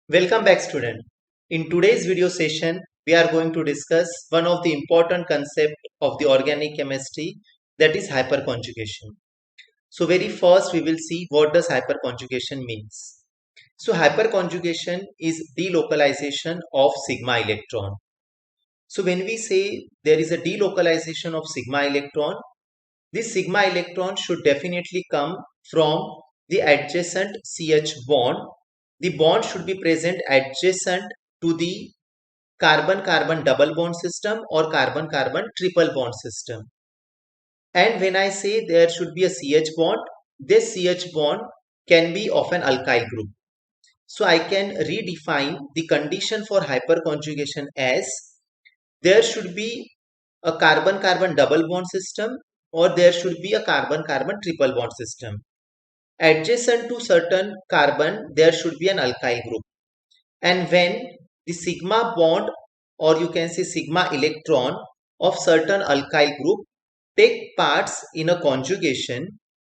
Welcome back, student. In today's video session, we are going to discuss one of the important concepts of the organic chemistry, that is hyperconjugation. So very first we will see what does hyperconjugation means. So hyperconjugation is delocalization of sigma electron. So when we say there is a delocalization of sigma electron, this sigma electron should definitely come from the adjacent CH bond. The bond should be present adjacent to the carbon-carbon double bond system or carbon-carbon triple bond system. And when I say there should be a CH bond, this CH bond can be of an alkyl group. So I can redefine the condition for hyperconjugation as there should be a carbon-carbon double bond system or there should be a carbon-carbon triple bond system. Adjacent to certain carbon, there should be an alkyl group. And when the sigma bond or you can say sigma electron of certain alkyl group take parts in a conjugation,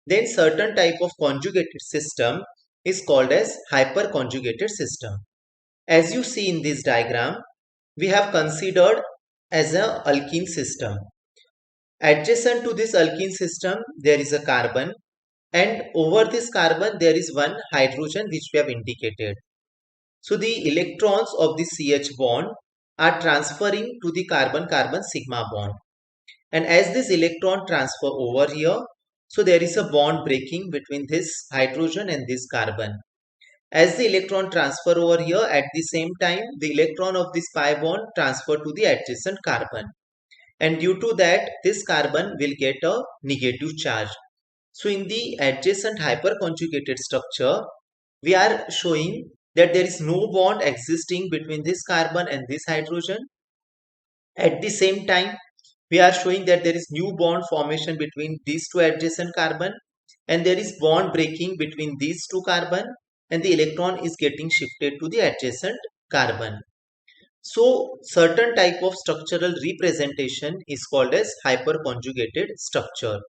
then certain type of conjugated system is called as hyperconjugated system. As you see in this diagram, we have considered as a alkene system. Adjacent to this alkene system, there is a carbon, and over this carbon, there is one hydrogen which we have indicated. So the electrons of the CH bond are transferring to the carbon-carbon sigma bond. And as this electron transfer over here, so there is a bond breaking between this hydrogen and this carbon. As the electron transfer over here, at the same time, the electron of this pi bond transfer to the adjacent carbon. And due to that, this carbon will get a negative charge. So in the adjacent hyperconjugated structure, we are showing that there is no bond existing between this carbon and this hydrogen. At the same time, we are showing that there is new bond formation between these two adjacent carbon and there is bond breaking between these two carbon and the electron is getting shifted to the adjacent carbon. So certain type of structural representation is called as hyperconjugated structure.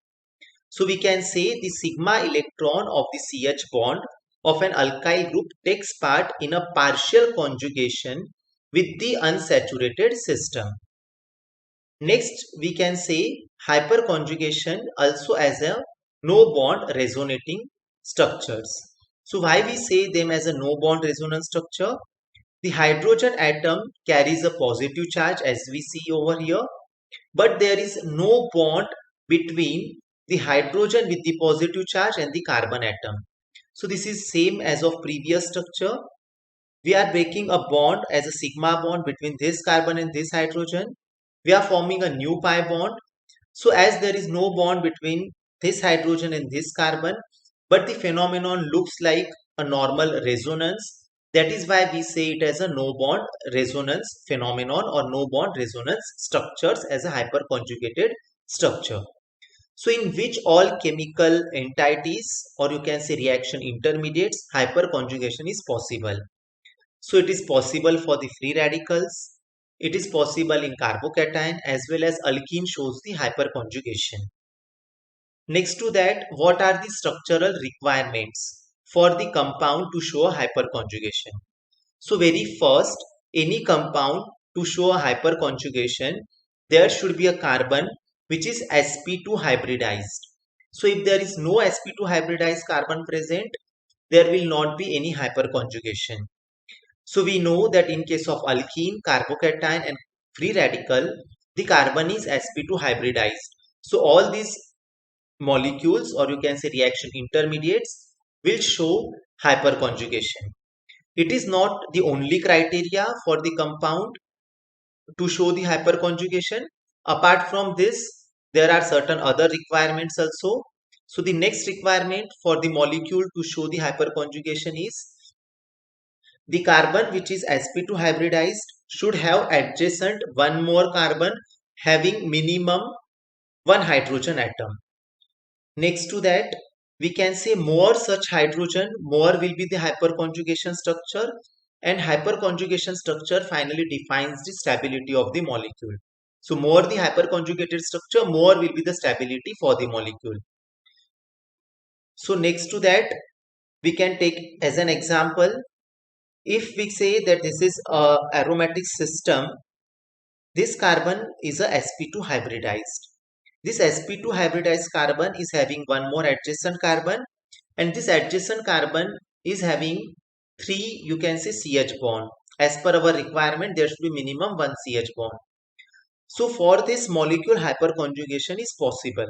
So we can say the sigma electron of the CH bond of an alkyl group takes part in a partial conjugation with the unsaturated system. Next, we can say hyperconjugation also as a no bond resonating structures. So why we say them as a no bond resonance structure? The hydrogen atom carries a positive charge as we see over here, but there is no bond between the hydrogen with the positive charge and the carbon atom. So this is same as of previous structure. We are breaking a bond as a sigma bond between this carbon and this hydrogen. We are forming a new pi bond. So as there is no bond between this hydrogen and this carbon, but the phenomenon looks like a normal resonance. That is why we say it as a no bond resonance phenomenon or no bond resonance structures as a hyperconjugated structure. So in which all chemical entities or you can say reaction intermediates hyperconjugation is possible. So it is possible for the free radicals. It is possible in carbocation as well as alkene shows the hyperconjugation. Next to that, what are the structural requirements for the compound to show a hyperconjugation? So very first, any compound to show a hyperconjugation, there should be a carbon which is sp2 hybridized. So if there is no sp2 hybridized carbon present, there will not be any hyperconjugation. So we know that in case of alkene, carbocation and free radical, the carbon is sp2 hybridized. So all these molecules or you can say reaction intermediates will show hyperconjugation. It is not the only criteria for the compound to show the hyperconjugation. Apart from this, there are certain other requirements also. So the next requirement for the molecule to show the hyperconjugation is the carbon which is sp2 hybridized should have adjacent one more carbon having minimum one hydrogen atom. Next to that, we can say more such hydrogen, more will be the hyperconjugation structure, and hyperconjugation structure finally defines the stability of the molecule. So more the hyperconjugated structure, more will be the stability for the molecule. So next to that, we can take as an example if we say that this is a aromatic system, this carbon is a sp2 hybridized. This sp2 hybridized carbon is having one more adjacent carbon, and this adjacent carbon is having three, you can say, CH bond. As per our requirement, there should be minimum one CH bond. So for this molecule, hyperconjugation is possible.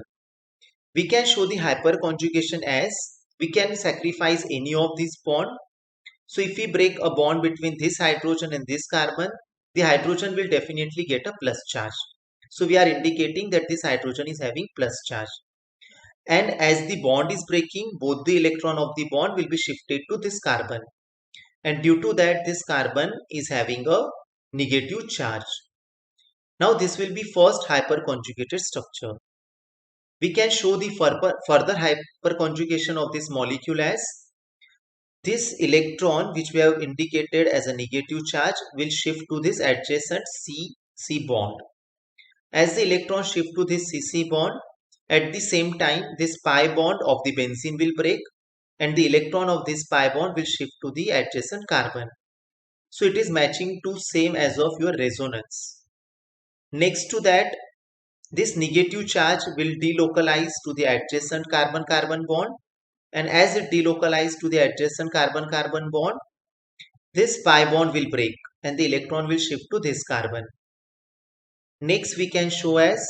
We can show the hyperconjugation as we can sacrifice any of these bond. So if we break a bond between this hydrogen and this carbon, the hydrogen will definitely get a plus charge. So we are indicating that this hydrogen is having plus charge. And as the bond is breaking, both the electron of the bond will be shifted to this carbon. And due to that, this carbon is having a negative charge. Now this will be first hyperconjugated structure. We can show the further hyperconjugation of this molecule as this electron, which we have indicated as a negative charge, will shift to this adjacent C bond. As the electron shift to this CC bond, at the same time this pi bond of the benzene will break and the electron of this pi bond will shift to the adjacent carbon. So it is matching to same as of your resonance. Next to that, this negative charge will delocalize to the adjacent carbon-carbon bond, and as it delocalizes to the adjacent carbon-carbon bond, this pi bond will break and the electron will shift to this carbon. Next we can show as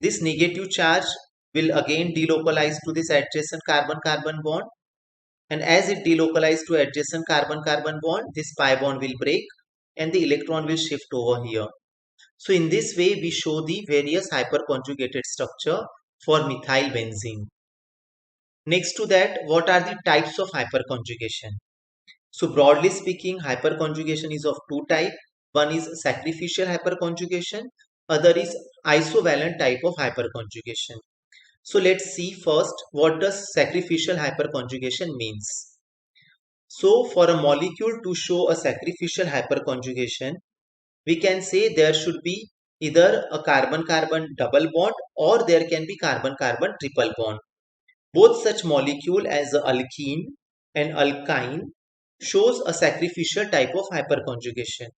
this negative charge will again delocalize to this adjacent carbon-carbon bond, and as it delocalizes to adjacent carbon-carbon bond, this pi bond will break and the electron will shift over here. So in this way we show the various hyperconjugated structure for methyl benzene. Next to that, what are the types of hyperconjugation? So broadly speaking, hyperconjugation is of two types. One is sacrificial hyperconjugation, other is isovalent type of hyperconjugation. So let's see first what does sacrificial hyperconjugation means. So for a molecule to show a sacrificial hyperconjugation, we can say there should be either a carbon-carbon double bond or there can be carbon-carbon triple bond. Both such molecule as a alkene and alkyne shows a sacrificial type of hyperconjugation.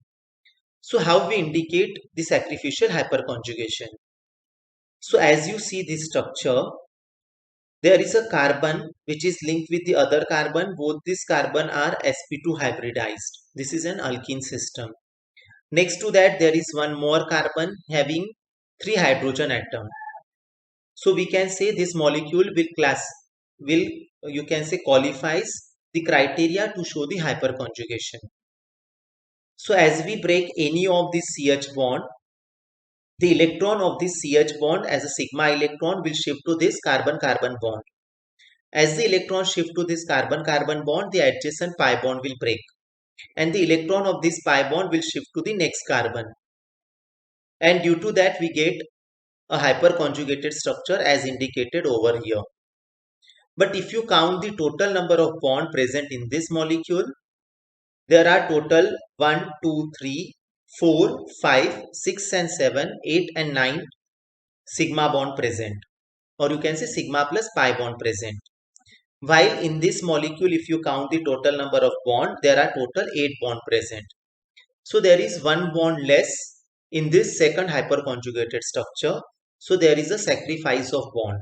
So how we indicate the sacrificial hyperconjugation? So as you see this structure, there is a carbon which is linked with the other carbon. Both these carbon are sp2 hybridized. This is an alkene system. Next to that, there is one more carbon having 3 hydrogen atom. So we can say this molecule will you can say qualifies the criteria to show the hyperconjugation. So as we break any of this CH bond, the electron of this CH bond as a sigma electron will shift to this carbon-carbon bond. As the electron shift to this carbon-carbon bond, the adjacent pi bond will break and the electron of this pi bond will shift to the next carbon. And due to that, we get a hyperconjugated structure as indicated over here. But if you count the total number of bonds present in this molecule, there are total 1, 2, 3, 4, 5, 6 and 7, 8 and 9 sigma bond present, or you can say sigma plus pi bond present. While in this molecule, if you count the total number of bond, there are total 8 bond present. So there is one bond less in this second hyperconjugated structure. So there is a sacrifice of bond.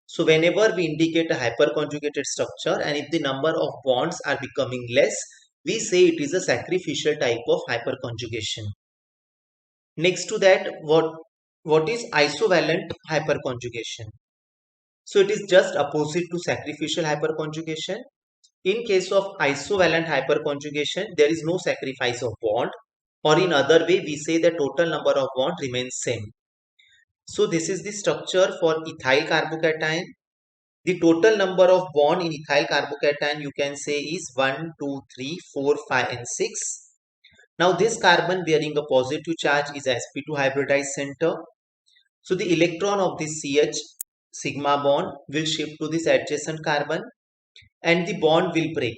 So whenever we indicate a hyperconjugated structure and if the number of bonds are becoming less, we say it is a sacrificial type of hyperconjugation. Next to that, what is isovalent hyperconjugation? So it is just opposite to sacrificial hyperconjugation. In case of isovalent hyperconjugation, there is no sacrifice of bond, or in other way we say the total number of bond remains same. So this is the structure for ethyl carbocation. The total number of bond in ethyl carbocation you can say is 1, 2, 3, 4, 5 and 6. Now this carbon bearing a positive charge is sp2 hybridized center. So the electron of this CH sigma bond will shift to this adjacent carbon and the bond will break.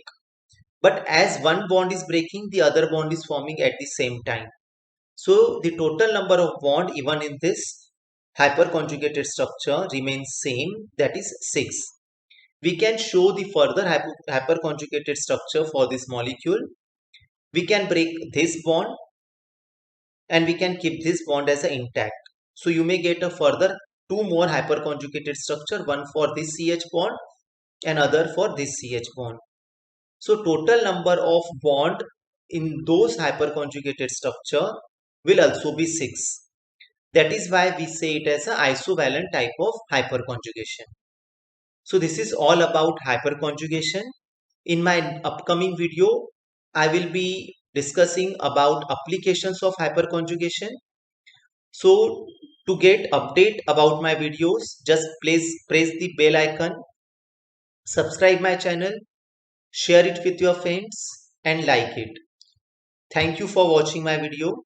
But as one bond is breaking, the other bond is forming at the same time. So the total number of bond even in this hyperconjugated structure remains same, that is 6. We can show the further hyperconjugated structure for this molecule. we can break this bond and we can keep this bond as a intact. So you may get a further two more hyperconjugated structure, one for this CH bond and other for this CH bond. So total number of bond in those hyperconjugated structure will also be 6. That is why we say it as an isovalent type of hyperconjugation. So this is all about hyperconjugation. In my upcoming video, I will be discussing about applications of hyperconjugation. So to get update about my videos, just please press the bell icon, subscribe my channel, share it with your friends and like it. Thank you for watching my video.